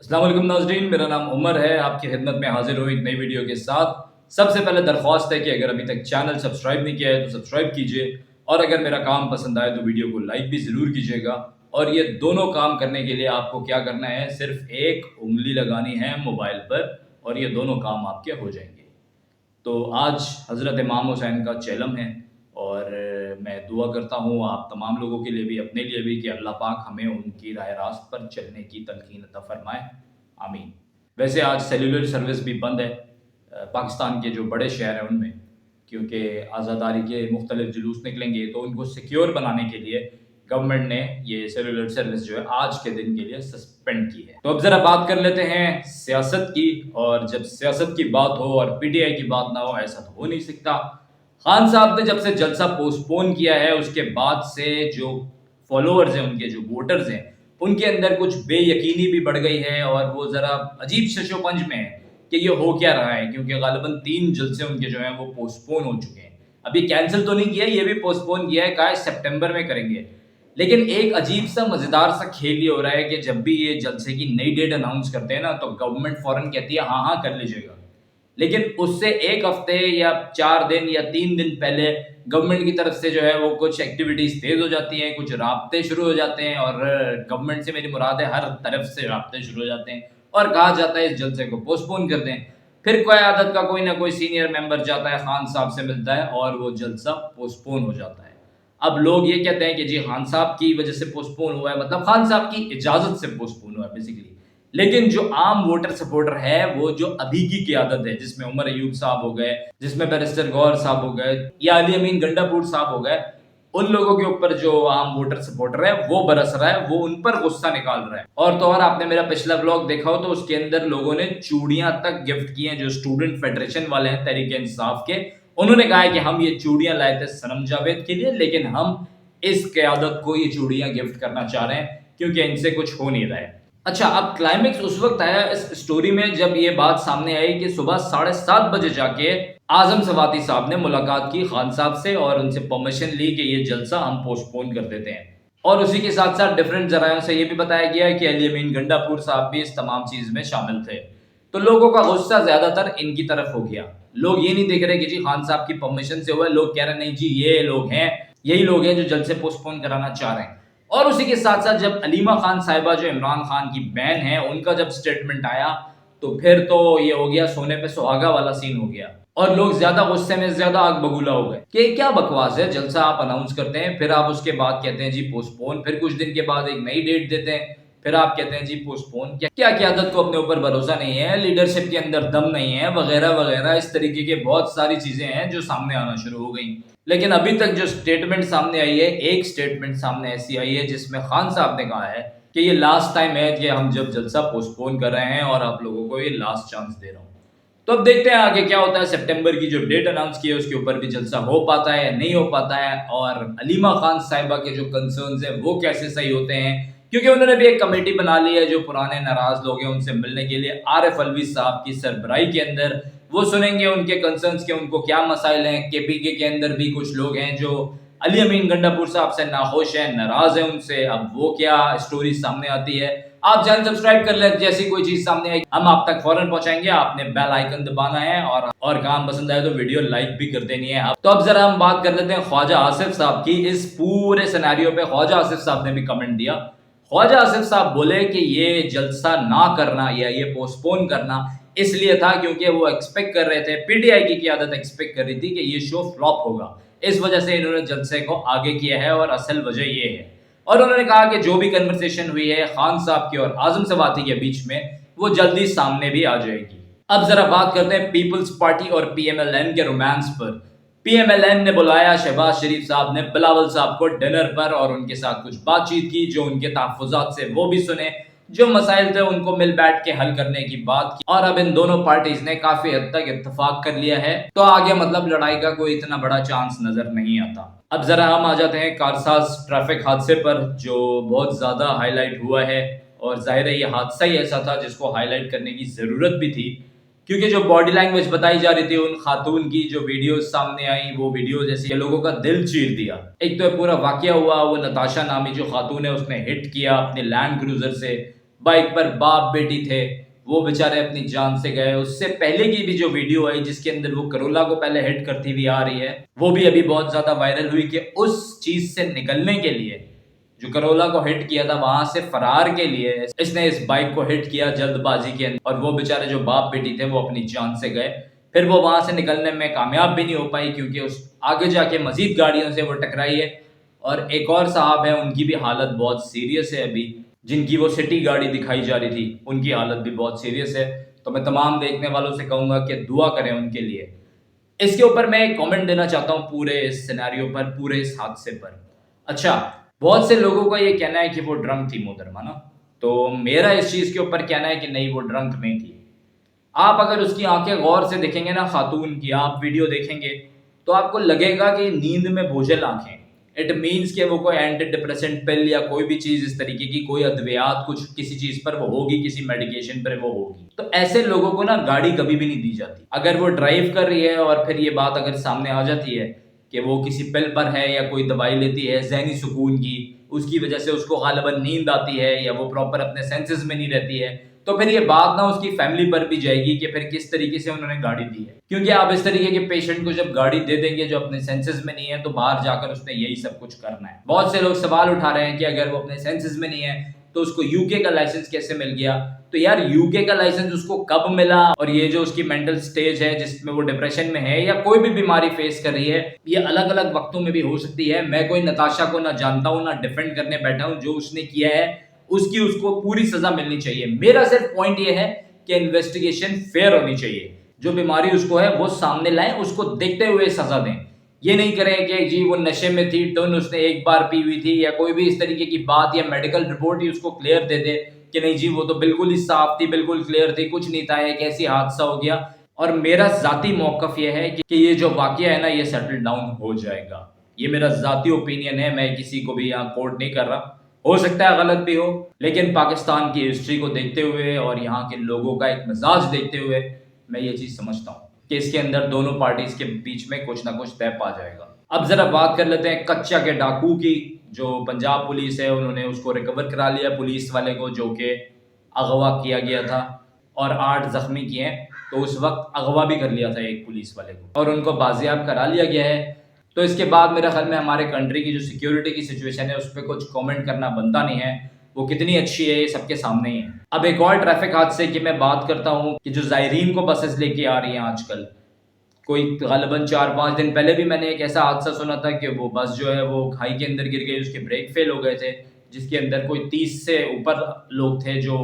अस्सलाम वालेकुम नाज़रीन, मेरा नाम उमर है। आपकी खिदमत में हाजिर हूँ एक नई वीडियो के साथ। सबसे पहले दरख्वास्त है कि अगर अभी तक चैनल सब्सक्राइब नहीं किया है तो सब्सक्राइब कीजिए, और अगर मेरा काम पसंद आए तो वीडियो को लाइक भी ज़रूर कीजिएगा। और ये दोनों काम करने के लिए आपको क्या करना है, सिर्फ एक उंगली लगानी है मोबाइल पर और ये दोनों काम आपके हो जाएंगे। तो आज हज़रत इमाम हुसैन का चेलम है, और मैं दुआ करता हूँ आप तमाम लोगों के लिए भी, अपने लिए भी, कि अल्लाह पाक हमें उनकी राह रास्त पर चलने की तलकीन अता फरमाए। आमीन। वैसे आज सेलुलर सर्विस भी बंद है पाकिस्तान के जो बड़े शहर हैं उनमें, क्योंकि आज़ादारी के मुख्तलिफ जुलूस निकलेंगे, तो उनको सिक्योर बनाने के लिए गवर्नमेंट ने ये सेलुलर सर्विस जो है आज के दिन के लिए सस्पेंड की है। तो अब ज़रा बात कर लेते हैं सियासत की, और जब सियासत की बात हो और पीटीआई की बात ना हो, ऐसा तो हो नहीं सकता। खान साहब ने जब से जलसा पोस्टपोन किया है उसके बाद से जो फॉलोअर्स हैं, उनके जो वोटर्स हैं, उनके अंदर कुछ बेयकीनी भी बढ़ गई है, और वो ज़रा अजीब शशोपंज में है कि ये हो क्या रहा है, क्योंकि गालिबन 3 जलसे उनके जो हैं वो पोस्टपोन हो चुके हैं। अभी कैंसिल तो नहीं किया, ये भी पोस्टपोन किया है, कहा है सितंबर में करेंगे। लेकिन एक अजीब सा मज़ेदार सा खेल ये हो रहा है कि जब भी ये जलसे की नई डेट अनाउंस करते हैं ना, तो गवर्नमेंट फ़ौरन कहती है हाँ हाँ कर लीजिएगा, लेकिन उससे 1 हफ्ते या 4 दिन या 3 दिन पहले गवर्नमेंट की तरफ से जो है वो कुछ एक्टिविटीज़ तेज़ हो जाती हैं, कुछ राब्ते शुरू हो जाते हैं, और गवर्नमेंट से मेरी मुराद है हर तरफ से राब्ते शुरू हो जाते हैं, और कहा जाता है इस जलसे को पोस्टपोन कर दें। फिर क़यादत का कोई ना कोई सीनियर मेंबर जाता है, खान साहब से मिलता है, और वो जलसा पोस्टपोन हो जाता है। अब लोग ये कहते हैं कि जी खान साहब की वजह से पोस्टपोन हुआ है, मतलब खान साहब की इजाज़त से पोस्टपोन हुआ है बेसिकली। लेकिन जो आम वोटर सपोर्टर है, वो जो अभी की क़यादत है, जिसमें उमर अयूब साहब हो गए, जिसमें बैरिस्टर गौहर साहब हो गए, या अली अमीन गंडापुर साहब हो गए, उन लोगों के ऊपर जो आम वोटर सपोर्टर है वो बरस रहा है, वो उन पर गुस्सा निकाल रहा है। और तो और आपने मेरा पिछला व्लॉग देखा हो तो उसके अंदर लोगों ने चूड़ियां तक गिफ्ट की हैं, जो स्टूडेंट फेडरेशन वाले हैं तहरीक इंसाफ के, उन्होंने कहा है कि हम ये चूड़ियां लाए थे सनम जावेद के लिए, लेकिन हम इस क़यादत को ये चूड़ियां गिफ्ट करना चाह रहे हैं क्योंकि इनसे कुछ हो नहीं रहा है। अच्छा, अब क्लाइमेक्स उस वक्त आया इस स्टोरी में जब ये बात सामने आई कि सुबह 7:30 बजे जाके आजम सवाती साहब ने मुलाकात की खान साहब से, और उनसे परमिशन ली कि ये जलसा हम पोस्टपोन कर देते हैं। और उसी के साथ साथ डिफरेंट जरायों से ये भी बताया गया कि अली अमीन गंडापुर साहब भी इस तमाम चीज़ में शामिल थे। तो लोगों का गुस्सा ज़्यादातर इनकी तरफ हो गया। लोग ये नहीं देख रहे कि जी खान साहब की परमिशन से हुआ है, लोग कह रहे नहीं जी ये लोग हैं, यही लोग हैं जो जलसे पोस्टपोन कराना चाह रहे हैं। और उसी के साथ साथ जब अलीमा खान साहिबा जो इमरान खान की बहन है, उनका जब स्टेटमेंट आया, तो फिर तो ये हो गया सोने पे सुहागा वाला सीन हो गया, और लोग ज्यादा गुस्से में ज्यादा आग बबूला हो गए कि क्या बकवास है, जलसा आप अनाउंस करते हैं, फिर आप उसके बाद कहते हैं जी पोस्टपोन, फिर कुछ दिन के बाद एक नई डेट देते हैं, फिर आप कहते हैं जी पोस्टपोन। क्या क़यादत को अपने ऊपर भरोसा नहीं है, लीडरशिप के अंदर दम नहीं है, वगैरह वगैरह, इस तरीके के बहुत सारी चीजें हैं जो सामने आना शुरू हो गई। लेकिन अभी तक जो स्टेटमेंट सामने आई है, एक स्टेटमेंट सामने ऐसी आई है जिसमें खान साहब ने कहा है कि ये लास्ट टाइम है कि हम जब जलसा पोस्टपोन कर रहे हैं, और आप लोगों को ये लास्ट चांस दे रहा हूँ। तो अब देखते हैं आगे क्या होता है। सितंबर की जो डेट अनाउंस की है उसके ऊपर भी जलसा हो पाता है या नहीं हो पाता है, और अलीमा खान साहिबा के जो कंसर्न्स है वो कैसे सही होते हैं, क्योंकि उन्होंने भी एक कमेटी बना ली है जो पुराने नाराज लोग हैं उनसे मिलने के लिए आरिफ अलवी साहब की सरबराही के अंदर, वो सुनेंगे उनके कंसर्न्स के, उनको क्या मसाइल हैं। केपीके के अंदर भी कुछ लोग हैं जो अली अमीन गंडापुर साहब से नाखुश हैं, नाराज हैं उनसे। अब वो क्या स्टोरी सामने आती है, आप चैनल सब्सक्राइब कर लें, जैसी कोई चीज सामने आएगी हम आप तक फौरन पहुंचाएंगे। आपने बेल आइकन दबाना है, और काम पसंद आए तो वीडियो लाइक भी कर देनी है। तो अब जरा हम बात कर लेते हैं ख्वाजा आसिफ साहब की। इस पूरे सिनेरियो पे ख्वाजा आसिफ साहब ने भी कमेंट दिया। ख्वाजा आसिफ साहब बोले कि ये जलसा ना करना या ये पोस्टपोन करना इसलिए था क्योंकि वो एक्सपेक्ट कर रहे थे, पीटीआई की क़यादत एक्सपेक्ट कर रही थी कि ये शो फ्लॉप होगा, इस वजह से इन्होंने जलसे को आगे किया है, और असल वजह ये है। और उन्होंने कहा कि जो भी कन्वर्सेशन हुई है खान साहब की और आजम सवाती के बीच में, वो जल्दी सामने भी आ जाएगी। अब जरा बात करते हैं पीपल्स पार्टी और पीएमएलएन के रोमांस पर। पीएमएलएन ने बुलाया शहबाज शरीफ साहब ने बिलावल साहब को डिनर पर, और उनके साथ कुछ बातचीत की, जो उनके तहफ़्फ़ुज़ात से वो भी सुने, जो मसाइल थे उनको मिल बैठ के हल करने की बात की। और अब इन दोनों पार्टीज ने काफी हद तक इत्तेफाक कर लिया है, तो आगे मतलब लड़ाई का कोई इतना बड़ा चांस नजर नहीं आता। अब जरा हम आ जाते हैं कारसाज ट्रैफिक हादसे पर, जो बहुत ज्यादा हाईलाइट हुआ है, और जाहिर है ये हादसा ही ऐसा था जिसको हाईलाइट करने की जरूरत भी थी, क्योंकि जो बॉडी लैंग्वेज बताई जा रही थी उन खातून की, जो वीडियोस सामने आई, वो वीडियो जैसे लोगों का दिल चीर दिया। एक तो पूरा वाकया हुआ, वो नताशा नामी जो खातून है उसने हिट किया अपने लैंड क्रूजर से, बाइक पर बाप बेटी थे, वो बेचारे अपनी जान से गए। उससे पहले की भी जो वीडियो आई जिसके अंदर वो करोला को पहले हिट करती हुई आ रही है, वो भी अभी बहुत ज्यादा वायरल हुई कि उस चीज से निकलने के लिए, जो करोला को हिट किया था वहां से फरार के लिए इसने इस बाइक को हिट किया जल्दबाजी के अंदर, और वो बेचारे जो बाप बेटी थे वो अपनी जान से गए। फिर वो वहां से निकलने में कामयाब भी नहीं हो पाई क्योंकि उस आगे जाके मजीद गाड़ियों से वो टकराई है। और एक और साहब है, उनकी भी हालत बहुत सीरियस है अभी, जिनकी वो सिटी गाड़ी दिखाई जा रही थी, उनकी हालत भी बहुत सीरियस है। तो मैं तमाम देखने वालों से कहूंगा कि दुआ करें उनके लिए। इसके ऊपर मैं एक कमेंट देना चाहता हूँ पूरे इस सिनेरियो पर, पूरे इस हादसे पर। अच्छा, बहुत से लोगों का ये कहना है कि वो ड्रंक थी मोहतरमा ना, तो मेरा इस चीज के ऊपर कहना है कि नहीं, वो ड्रंक नहीं थी। आप अगर उसकी आंखें गौर से देखेंगे ना खातून की, आप वीडियो देखेंगे तो आपको लगेगा कि नींद में बोझल आंखें। इट मीन्स कि वो कोई एंटी डिप्रेसेंट पिल या कोई भी चीज इस तरीके की, कोई अद्वियात कुछ किसी चीज पर वो होगी, किसी मेडिकेशन पर वो होगी। तो ऐसे लोगों को ना गाड़ी कभी भी नहीं दी जाती। अगर वो ड्राइव कर रही है और फिर ये बात अगर सामने आ जाती है कि वो किसी पिल पर है या कोई दवाई लेती है ज़हनी सुकून की, उसकी वजह से उसको गालिबन नींद आती है या वो प्रॉपर अपने सेंसेस में नहीं रहती है, तो फिर ये बात ना उसकी फैमिली पर भी जाएगी कि फिर किस तरीके से उन्होंने गाड़ी दी है। क्योंकि आप इस तरीके के पेशेंट को जब गाड़ी दे देंगे जो अपने सेंसेस में नहीं है, तो बाहर जाकर उसने यही सब कुछ करना है। बहुत से लोग सवाल उठा रहे हैं कि अगर वो अपने सेंसेस में नहीं है तो उसको यूके का लाइसेंस कैसे मिल गया। तो यार, यूके का लाइसेंस उसको कब मिला, और ये जो उसकी मेंटल स्टेज है जिसमें वो डिप्रेशन में है या कोई भी बीमारी फेस कर रही है, ये अलग अलग वक्तों में भी हो सकती है। मैं कोई नताशा को ना जानता हूँ ना डिफेंड करने बैठा हूँ। जो उसने किया है उसकी उसको पूरी सजा मिलनी चाहिए। मेरा सिर्फ पॉइंट ये है कि इन्वेस्टिगेशन फेयर होनी चाहिए। जो बीमारी उसको है वो सामने लाएं, उसको देखते हुए सजा दें। ये नहीं करें कि जी वो नशे में थी, टन उसने एक बार पी हुई थी, या कोई भी इस तरीके की बात, या मेडिकल रिपोर्ट ही उसको क्लियर दे दे कि नहीं जी वो तो बिल्कुल ही साफ थी, बिल्कुल क्लियर थी, कुछ नहीं था, एक ऐसी हादसा हो गया। और मेरा जाती मौकफ ये है कि ये जो वाकया है ना, ये सेटल डाउन हो जाएगा। ये मेरा जाती ओपिनियन है, मैं किसी को भी यहाँ कोर्ट नहीं कर रहा। हो सकता है गलत भी हो, लेकिन पाकिस्तान की हिस्ट्री को देखते हुए और यहाँ के लोगों का एक मिजाज देखते हुए मैं ये चीज समझता हूँ कि इसके अंदर दोनों पार्टीज के बीच में कुछ ना कुछ तय पा जाएगा। अब जरा बात कर लेते हैं कच्चा के डाकू की। जो पंजाब पुलिस है उन्होंने उसको रिकवर करा लिया, पुलिस वाले को, जो कि अगवा किया गया था, और 8 जख्मी किए हैं। तो उस वक्त अगवा भी कर लिया था एक पुलिस वाले को, और उनको बाजियाब करा लिया गया है। तो इसके बाद मेरे ख्याल में हमारे कंट्री की जो सिक्योरिटी की सिचुएशन है उस पर कुछ कमेंट करना बनता नहीं है। वो कितनी अच्छी है ये सबके सामने ही है। अब एक और ट्रैफिक हादसे की मैं बात करता हूँ कि जो ज़ायरीन को बसेस लेके आ रही हैं आजकल, कोई गालिबन 4-5 दिन पहले भी मैंने एक ऐसा हादसा सुना था कि वो बस जो है वो खाई के अंदर गिर गई, उसके ब्रेक फेल हो गए थे, जिसके अंदर कोई 30 से ऊपर लोग थे जो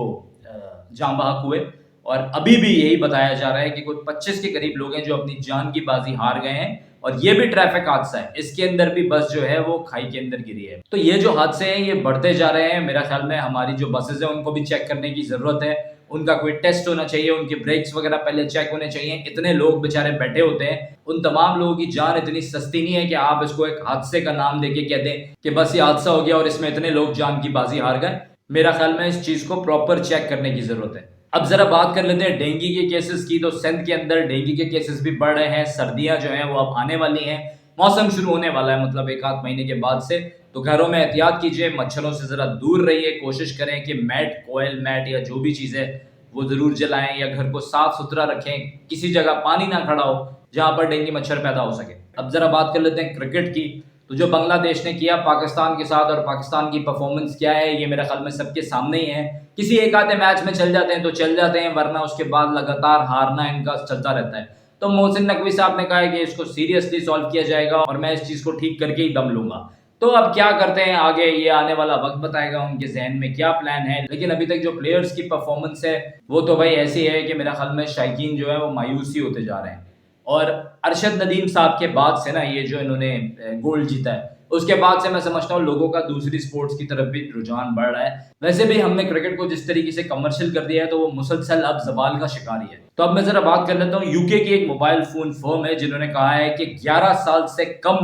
जान बहक हुए। और अभी भी यही बताया जा रहा है कि कोई 25 के करीब लोग हैं जो अपनी जान की बाजी हार गए हैं। और ये भी ट्रैफिक हादसा है, इसके अंदर भी बस जो है वो खाई के अंदर गिरी है। तो ये जो हादसे हैं ये बढ़ते जा रहे हैं। मेरा ख्याल में हमारी जो बसेज हैं उनको भी चेक करने की जरूरत है, उनका कोई टेस्ट होना चाहिए, उनके ब्रेक्स वगैरह पहले चेक होने चाहिए। इतने लोग बेचारे बैठे होते हैं, उन तमाम लोगों की जान इतनी सस्ती नहीं है कि आप इसको एक हादसे का नाम देके कह दें कि बस ये हादसा हो गया और इसमें इतने लोग जान की बाजी हार गए। मेरा ख्याल में इस चीज को प्रॉपर चेक करने की जरूरत है। अब जरा बात कर लेते हैं डेंगू के केसेस की। तो सिंध के अंदर डेंगू के केसेस भी बढ़ रहे हैं। सर्दियां जो हैं वो अब आने वाली हैं, मौसम शुरू होने वाला है, मतलब 1-8 महीने के बाद से। तो घरों में एहतियात कीजिए, मच्छरों से जरा दूर रहिए, कोशिश करें कि मैट, कोयल मैट या जो भी चीज़ है वो जरूर जलाएं, या घर को साफ सुथरा रखें, किसी जगह पानी ना खड़ा हो जहां पर डेंगू मच्छर पैदा हो सके। अब जरा बात कर लेते हैं क्रिकेट की। तो जो बांग्लादेश ने किया पाकिस्तान के साथ, और पाकिस्तान की परफॉर्मेंस क्या है, ये मेरे ख्याल में सबके सामने ही है। किसी एक आधे मैच में चल जाते हैं तो चल जाते हैं, वरना उसके बाद लगातार हारना इनका चलता रहता है। तो मोहसिन नकवी साहब ने कहा है कि इसको सीरियसली सॉल्व किया जाएगा और मैं इस चीज को ठीक करके ही दम लूंगा। तो अब क्या करते हैं आगे, ये आने वाला वक्त बताएगा उनके जहन में क्या प्लान है। लेकिन अभी तक जो प्लेयर्स की परफॉर्मेंस है वो तो भाई ऐसी है कि मेरा ख्याल में शायकीन जो है वो मायूस ही होते जा रहे हैं। और अरशद नदीम साहब के बाद से ना, ये जो इन्होंने गोल्ड जीता है, उसके बाद से मैं समझता हूँ लोगों का दूसरी स्पोर्ट्स की तरफ भी रुझान बढ़ रहा है। वैसे भी हमने क्रिकेट को जिस तरीके से कमर्शियल कर दिया है तो वो मुसलसल अब जवाल का शिकार ही है। तो अब मैं जरा बात कर लेता हूँ, यूके की एक मोबाइल फोन फर्म है जिन्होंने कहा है कि 11 साल से कम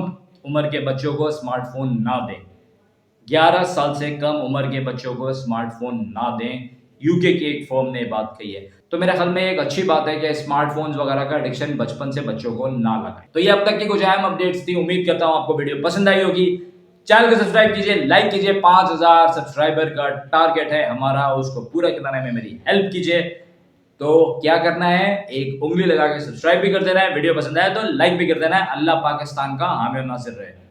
उम्र के बच्चों को स्मार्टफोन ना दें। 11 साल से कम उम्र के बच्चों को स्मार्टफोन ना दें, यूके की एक फर्म ने बात कही है। तो मेरे ख्याल में एक अच्छी बात है कि स्मार्टफोन्स वगैरह का एडिक्शन बचपन से बच्चों को ना लगाएं। तो ये अब तक की कुछ अहम अपडेट्स थी। उम्मीद करता हूँ आपको वीडियो पसंद आई होगी। چینل کو سبسکرائب کیجیے, لائک کیجیے, 5000 سبسکرائبر کا ٹارگیٹ ہے ہمارا, اس کو پورا کرنے میں میری ہیلپ کیجیے. تو کیا کرنا ہے, ایک انگلی لگا کے سبسکرائب بھی کر دینا ہے, ویڈیو پسند آئے تو لائک بھی کر دینا ہے. اللہ پاکستان کا حامی و ناصر رہے.